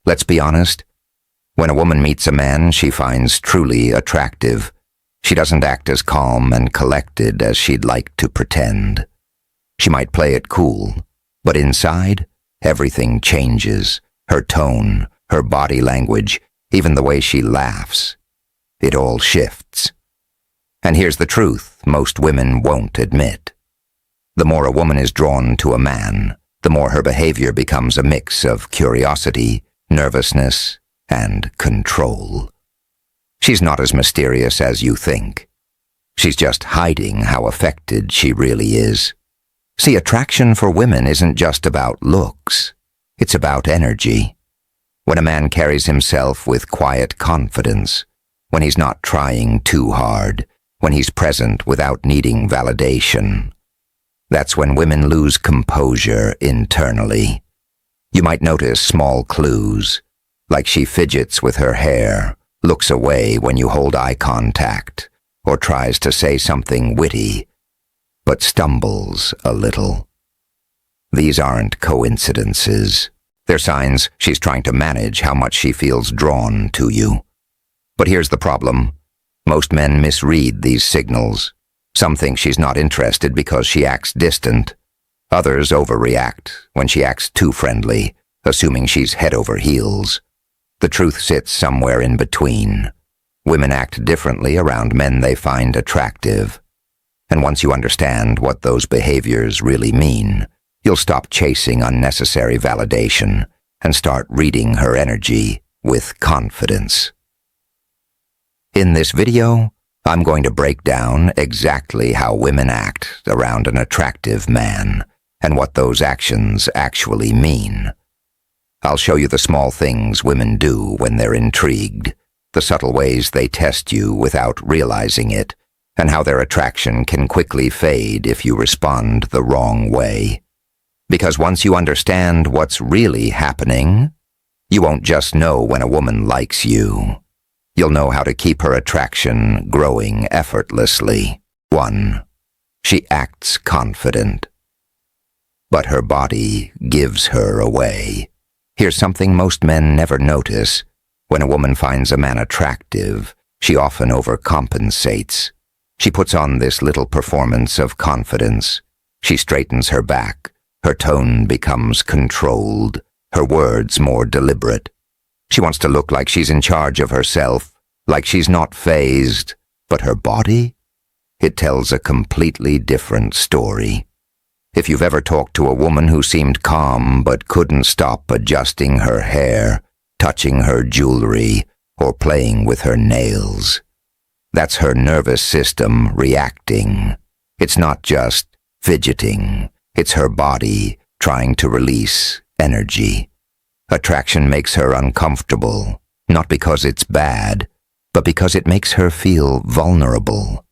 Let's be honest. When a woman meets a man she finds truly attractive, she doesn't act as calm and collected as she'd like to pretend. She might play it cool, but inside, everything changes. Her tone, her body language, even the way she laughs. It all shifts. And here's the truth most women won't admit. The more a woman is drawn to a man, the more her behavior becomes a mix of curiosity, nervousness, and control. She's not as mysterious as you think. She's just hiding how affected she really is. See, attraction for women isn't just about looks. It's about energy. When a man carries himself with quiet confidence, when he's not trying too hard, when he's present without needing validation, that's when women lose composure internally. You might notice small clues, like she fidgets with her hair, looks away when you hold eye contact, or tries to say something witty, but stumbles a little. These aren't coincidences. They're signs she's trying to manage how much she feels drawn to you. But here's the problem. Most men misread these signals. Some think she's not interested because she acts distant. Others overreact when she acts too friendly, assuming she's head over heels. The truth sits somewhere in between. Women act differently around men they find attractive. And once you understand what those behaviors really mean, you'll stop chasing unnecessary validation and start reading her energy with confidence. In this video, I'm going to break down exactly how women act around an attractive man and what those actions actually mean. I'll show you the small things women do when they're intrigued, the subtle ways they test you without realizing it, and how their attraction can quickly fade if you respond the wrong way. Because once you understand what's really happening, you won't just know when a woman likes you. You'll know how to keep her attraction growing effortlessly. 1. She acts confident, but her body gives her away. Here's something most men never notice. When a woman finds a man attractive, she often overcompensates. She puts on this little performance of confidence. She straightens her back. Her tone becomes controlled, her words more deliberate. She wants to look like she's in charge of herself, like she's not fazed, but her body? It tells a completely different story. If you've ever talked to a woman who seemed calm but couldn't stop adjusting her hair, touching her jewelry, or playing with her nails, that's her nervous system reacting. It's not just fidgeting. It's her body trying to release energy. Attraction makes her uncomfortable, not because it's bad, but because it makes her feel vulnerable.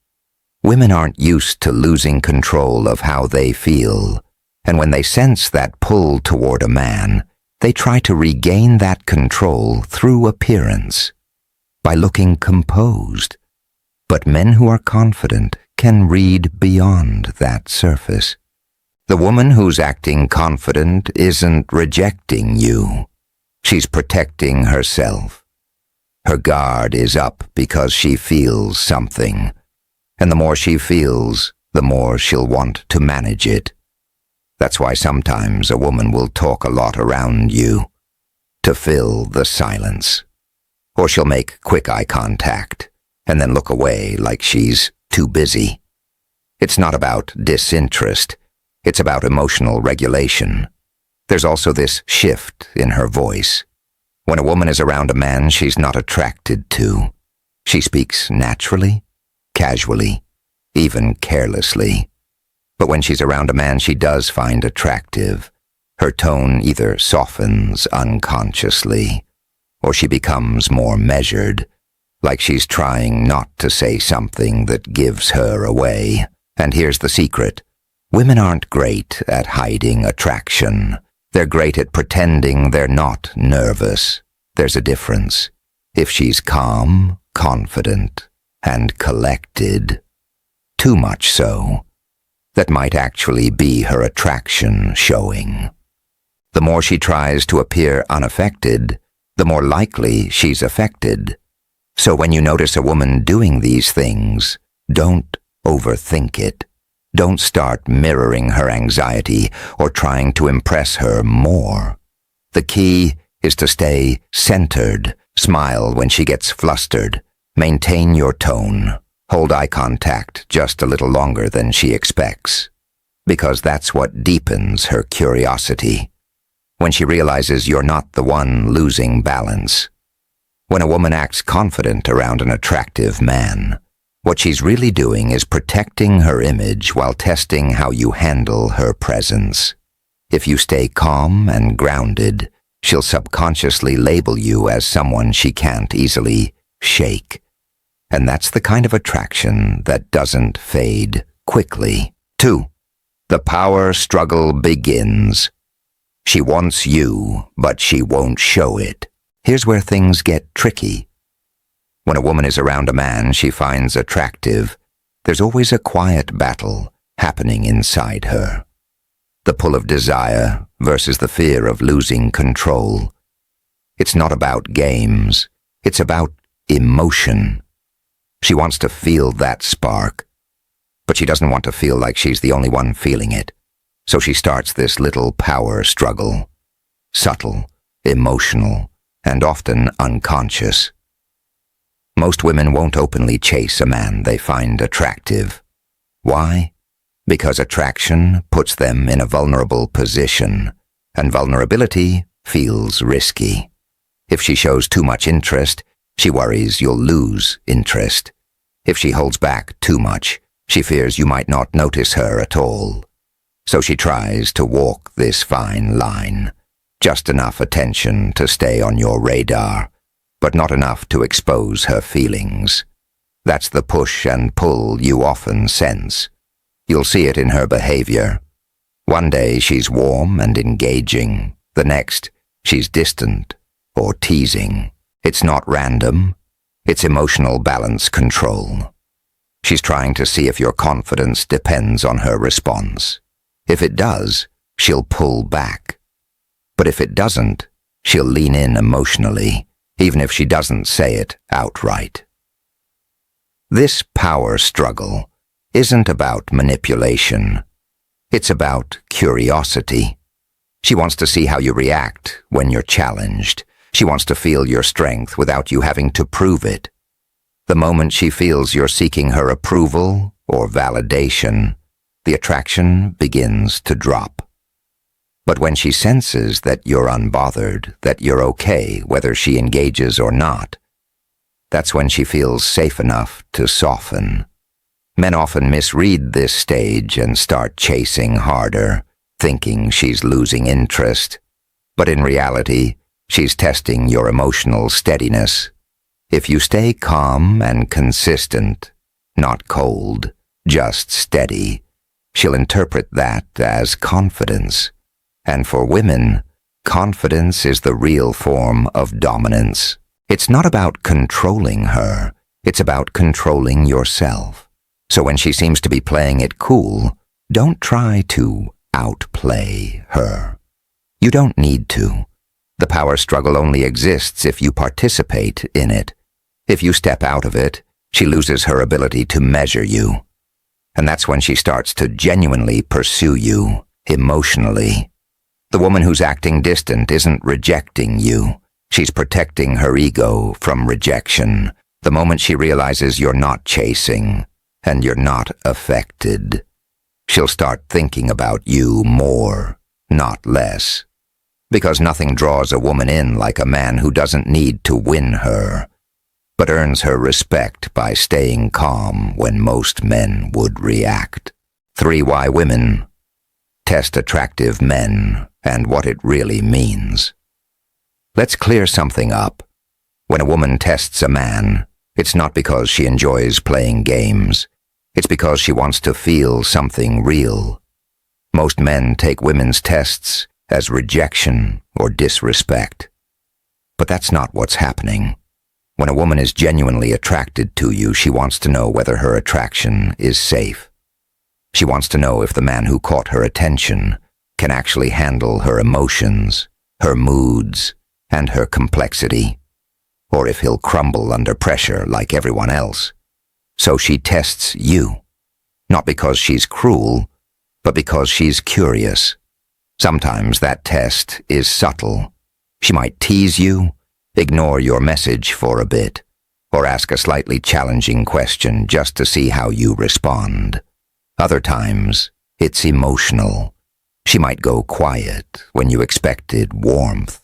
Women aren't used to losing control of how they feel, and when they sense that pull toward a man, they try to regain that control through appearance, by looking composed. But men who are confident can read beyond that surface. The woman who's acting confident isn't rejecting you. She's protecting herself. Her guard is up because she feels something. And the more she feels, the more she'll want to manage it. That's why sometimes a woman will talk a lot around you, to fill the silence. Or she'll make quick eye contact, and then look away like she's too busy. It's not about disinterest. It's about emotional regulation. There's also this shift in her voice. When a woman is around a man she's not attracted to, she speaks naturally, casually, even carelessly. But when she's around a man she does find attractive, her tone either softens unconsciously, or she becomes more measured, like she's trying not to say something that gives her away. And here's the secret. Women aren't great at hiding attraction. They're great at pretending they're not nervous. There's a difference. If she's calm, confident, and collected, too much so, that might actually be her attraction showing. The more she tries to appear unaffected, the more likely she's affected. So when you notice a woman doing these things, don't overthink it. Don't start mirroring her anxiety or trying to impress her more. The key is to stay centered, smile when she gets flustered, maintain your tone, hold eye contact just a little longer than she expects, because that's what deepens her curiosity. When she realizes you're not the one losing balance. When a woman acts confident around an attractive man, what she's really doing is protecting her image while testing how you handle her presence. If you stay calm and grounded, she'll subconsciously label you as someone she can't easily shake. And that's the kind of attraction that doesn't fade quickly. 2. The power struggle begins. She wants you, but she won't show it. Here's where things get tricky. When a woman is around a man she finds attractive, there's always a quiet battle happening inside her. The pull of desire versus the fear of losing control. It's not about games, it's about emotion. She wants to feel that spark, but she doesn't want to feel like she's the only one feeling it. So she starts this little power struggle. Subtle, emotional, and often unconscious. Most women won't openly chase a man they find attractive. Why? Because attraction puts them in a vulnerable position, and vulnerability feels risky. If she shows too much interest, she worries you'll lose interest. If she holds back too much, she fears you might not notice her at all. So she tries to walk this fine line, just enough attention to stay on your radar, but not enough to expose her feelings. That's the push and pull you often sense. You'll see it in her behavior. One day she's warm and engaging, the next she's distant or teasing. It's not random, it's emotional balance control. She's trying to see if your confidence depends on her response. If it does, she'll pull back. But if it doesn't, she'll lean in emotionally, even if she doesn't say it outright. This power struggle isn't about manipulation. It's about curiosity. She wants to see how you react when you're challenged. She wants to feel your strength without you having to prove it. The moment she feels you're seeking her approval or validation, the attraction begins to drop. But when she senses that you're unbothered, that you're okay whether she engages or not, that's when she feels safe enough to soften. Men often misread this stage and start chasing harder, thinking she's losing interest. But in reality, she's testing your emotional steadiness. If you stay calm and consistent, not cold, just steady, she'll interpret that as confidence. And for women, confidence is the real form of dominance. It's not about controlling her, it's about controlling yourself. So when she seems to be playing it cool, don't try to outplay her. You don't need to. The power struggle only exists if you participate in it. If you step out of it, she loses her ability to measure you. And that's when she starts to genuinely pursue you, emotionally. The woman who's acting distant isn't rejecting you. She's protecting her ego from rejection. The moment she realizes you're not chasing, and you're not affected, she'll start thinking about you more, not less. Because nothing draws a woman in like a man who doesn't need to win her, but earns her respect by staying calm when most men would react. 3 Why women test attractive men and what it really means. Let's clear something up. When a woman tests a man, it's not because she enjoys playing games. It's because she wants to feel something real. Most men take women's tests as rejection or disrespect. But that's not what's happening. When a woman is genuinely attracted to you, she wants to know whether her attraction is safe. She wants to know if the man who caught her attention can actually handle her emotions, her moods, and her complexity, or if he'll crumble under pressure like everyone else. So she tests you, not because she's cruel, but because she's curious. Sometimes that test is subtle. She might tease you, ignore your message for a bit, or ask a slightly challenging question just to see how you respond. Other times, it's emotional. She might go quiet when you expected warmth,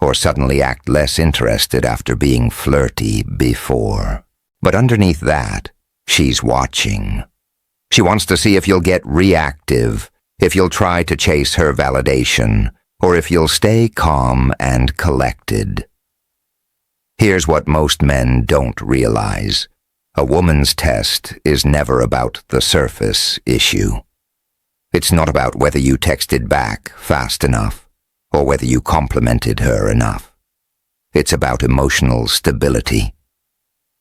or suddenly act less interested after being flirty before. But underneath that, she's watching. She wants to see if you'll get reactive, if you'll try to chase her validation, or if you'll stay calm and collected. Here's what most men don't realize. A woman's test is never about the surface issue. It's not about whether you texted back fast enough, or whether you complimented her enough. It's about emotional stability.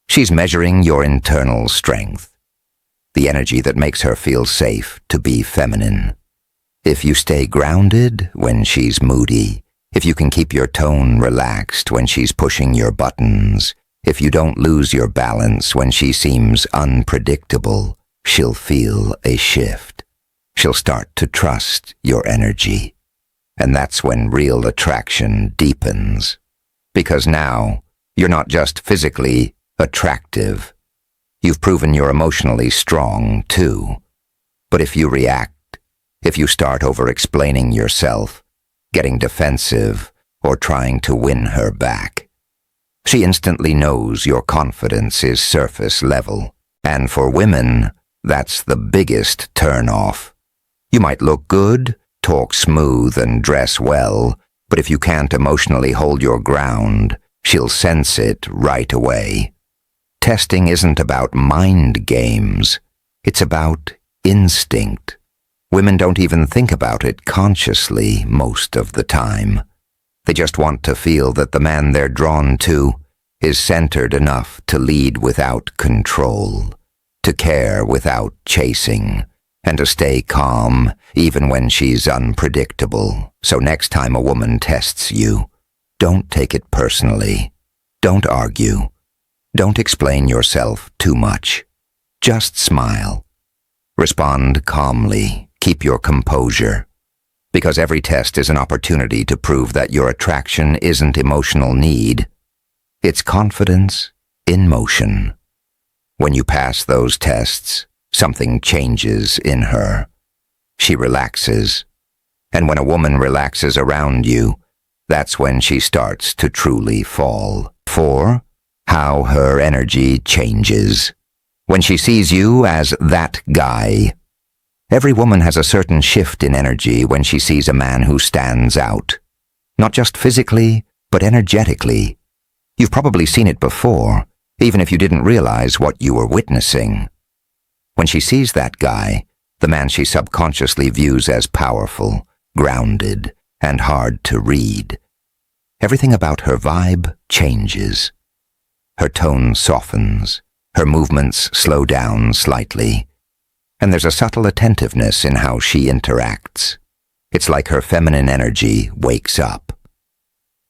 She's measuring your internal strength, the energy that makes her feel safe to be feminine. If you stay grounded when she's moody, if you can keep your tone relaxed when she's pushing your buttons, if you don't lose your balance when she seems unpredictable, she'll feel a shift. She'll start to trust your energy. And that's when real attraction deepens. Because now, you're not just physically attractive. You've proven you're emotionally strong, too. But if you react, if you start over-explaining yourself, getting defensive, or trying to win her back, she instantly knows your confidence is surface level. And for women, that's the biggest turn-off. You might look good, talk smooth, and dress well, but if you can't emotionally hold your ground, she'll sense it right away. Testing isn't about mind games. It's about instinct. Women don't even think about it consciously most of the time. They just want to feel that the man they're drawn to is centered enough to lead without control, to care without chasing, and to stay calm even when she's unpredictable. So next time a woman tests you, don't take it personally. Don't argue. Don't explain yourself too much. Just smile. Respond calmly. Keep your composure. Because every test is an opportunity to prove that your attraction isn't emotional need. It's confidence in motion. When you pass those tests, something changes in her. She relaxes. And when a woman relaxes around you, that's when she starts to truly fall. 4. How her energy changes. When she sees you as that guy. Every woman has a certain shift in energy when she sees a man who stands out. Not just physically, but energetically. You've probably seen it before, even if you didn't realize what you were witnessing. When she sees that guy, the man she subconsciously views as powerful, grounded, and hard to read, everything about her vibe changes. Her tone softens, her movements slow down slightly, and there's a subtle attentiveness in how she interacts. It's like her feminine energy wakes up.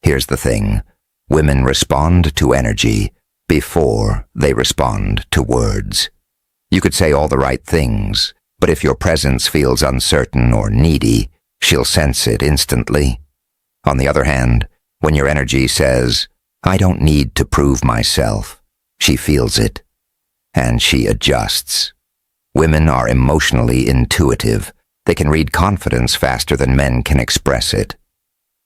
Here's the thing, women respond to energy before they respond to words. You could say all the right things, but if your presence feels uncertain or needy, she'll sense it instantly. On the other hand, when your energy says, "I don't need to prove myself," she feels it, and she adjusts. Women are emotionally intuitive. They can read confidence faster than men can express it.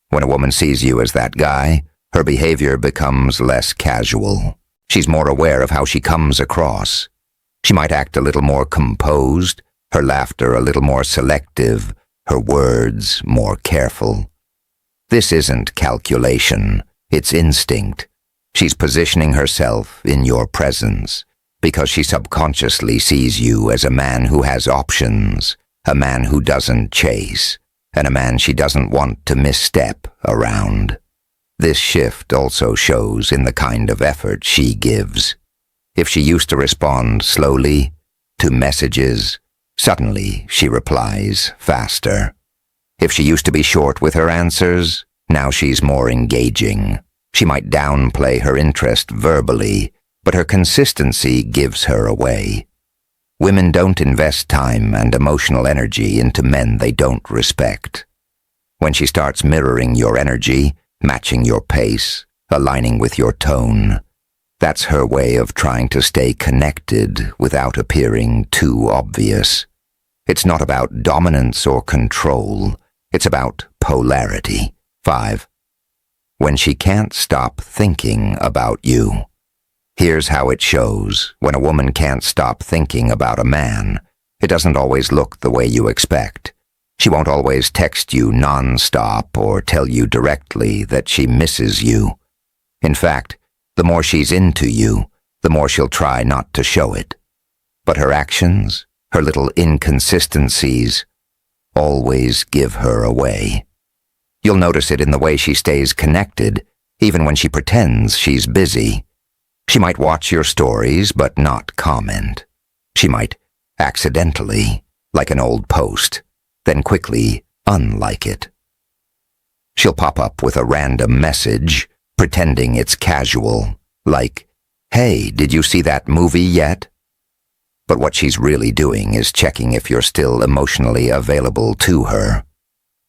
When a woman sees you as that guy, her behavior becomes less casual. She's more aware of how she comes across. She might act a little more composed, her laughter a little more selective, her words more careful. This isn't calculation, it's instinct. She's positioning herself in your presence because she subconsciously sees you as a man who has options, a man who doesn't chase, and a man she doesn't want to misstep around. This shift also shows in the kind of effort she gives. If she used to respond slowly to messages, suddenly she replies faster. If she used to be short with her answers, Now she's more engaging. She might downplay her interest verbally, but her consistency gives her away. Women don't invest time and emotional energy into men they don't respect. When she starts mirroring your energy, matching your pace, aligning with your tone, that's her way of trying to stay connected without appearing too obvious. It's not about dominance or control. It's about polarity. 5. When she can't stop thinking about you. Here's how it shows. When a woman can't stop thinking about a man, it doesn't always look the way you expect. She won't always text you non-stop or tell you directly that she misses you. In fact, the more she's into you, the more she'll try not to show it. But her actions, her little inconsistencies, always give her away. You'll notice it in the way she stays connected, even when she pretends she's busy. She might watch your stories but not comment. She might accidentally like an old post, then quickly unlike it. She'll pop up with a random message, pretending it's casual, like, "Hey, did you see that movie yet?" But what she's really doing is checking if you're still emotionally available to her.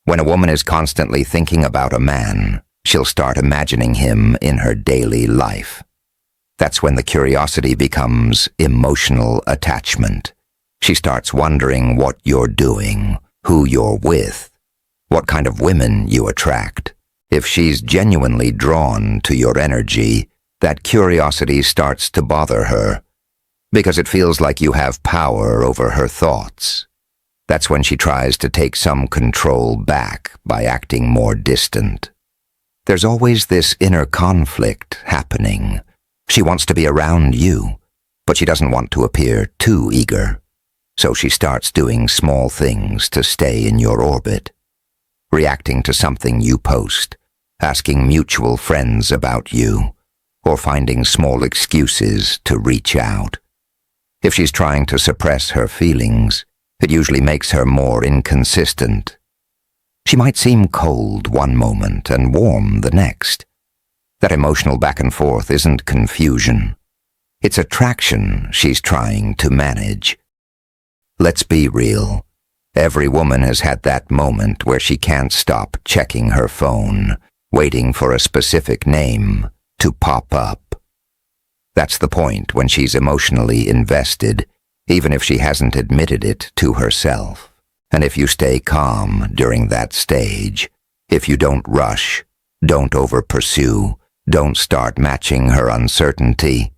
When a woman is constantly thinking about a man, she'll start imagining him in her daily life. That's when the curiosity becomes emotional attachment. She starts wondering what you're doing, who you're with, what kind of women you attract. If she's genuinely drawn to your energy, that curiosity starts to bother her, because it feels like you have power over her thoughts. That's when she tries to take some control back by acting more distant. There's always this inner conflict happening. She wants to be around you, but she doesn't want to appear too eager. So she starts doing small things to stay in your orbit. Reacting to something you post, asking mutual friends about you, or finding small excuses to reach out. If she's trying to suppress her feelings, it usually makes her more inconsistent. She might seem cold one moment and warm the next. That emotional back and forth isn't confusion. It's attraction she's trying to manage. Let's be real. Every woman has had that moment where she can't stop checking her phone, waiting for a specific name to pop up. That's the point when she's emotionally invested, even if she hasn't admitted it to herself. And if you stay calm during that stage, if you don't rush, don't over-pursue, don't start matching her uncertainty,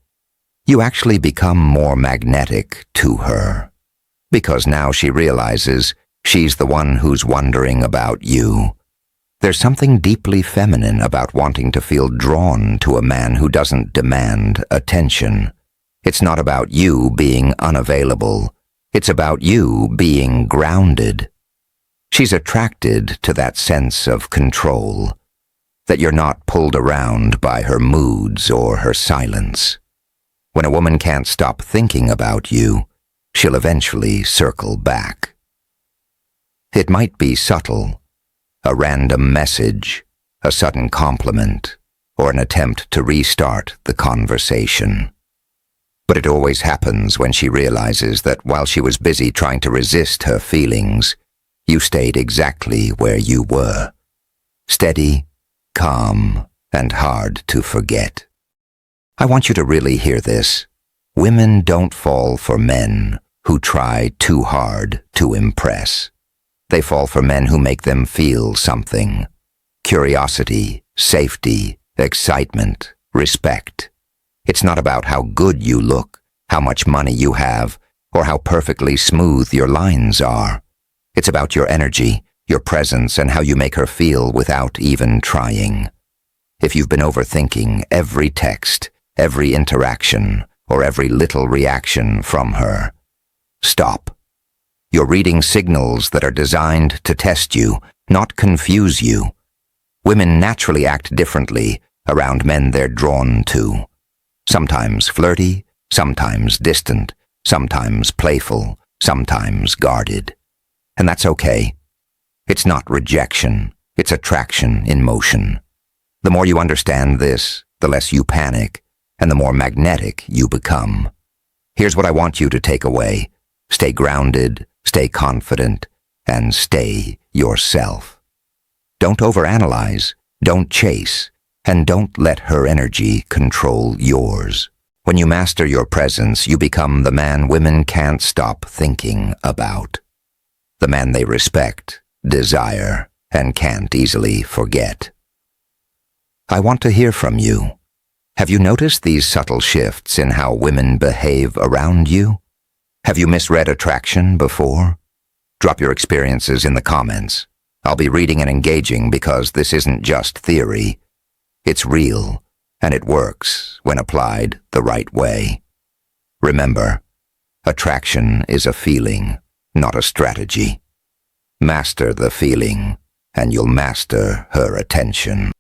you actually become more magnetic to her. Because now she realizes she's the one who's wondering about you. There's something deeply feminine about wanting to feel drawn to a man who doesn't demand attention. It's not about you being unavailable. It's about you being grounded. She's attracted to that sense of control, that you're not pulled around by her moods or her silence. When a woman can't stop thinking about you, she'll eventually circle back. It might be subtle, a random message, a sudden compliment, or an attempt to restart the conversation. But it always happens when she realizes that while she was busy trying to resist her feelings, you stayed exactly where you were, steady, calm, and hard to forget. I want you to really hear this. Women don't fall for men who try too hard to impress. They fall for men who make them feel something. Curiosity, safety, excitement, respect. It's not about how good you look, how much money you have, or how perfectly smooth your lines are. It's about your energy, your presence, and how you make her feel without even trying. If you've been overthinking every text, every interaction, or every little reaction from her, stop. You're reading signals that are designed to test you, not confuse you. Women naturally act differently around men they're drawn to. Sometimes flirty, sometimes distant, sometimes playful, sometimes guarded. And that's okay. It's not rejection. It's attraction in motion. The more you understand this, the less you panic, and the more magnetic you become. Here's what I want you to take away. Stay grounded, stay confident, and stay yourself. Don't overanalyze, don't chase, and don't let her energy control yours. When you master your presence, you become the man women can't stop thinking about. The man they respect, desire, and can't easily forget. I want to hear from you. Have you noticed these subtle shifts in how women behave around you? Have you misread attraction before? Drop your experiences in the comments. I'll be reading and engaging because this isn't just theory. It's real, and it works when applied the right way. Remember, attraction is a feeling, not a strategy. Master the feeling, and you'll master her attention.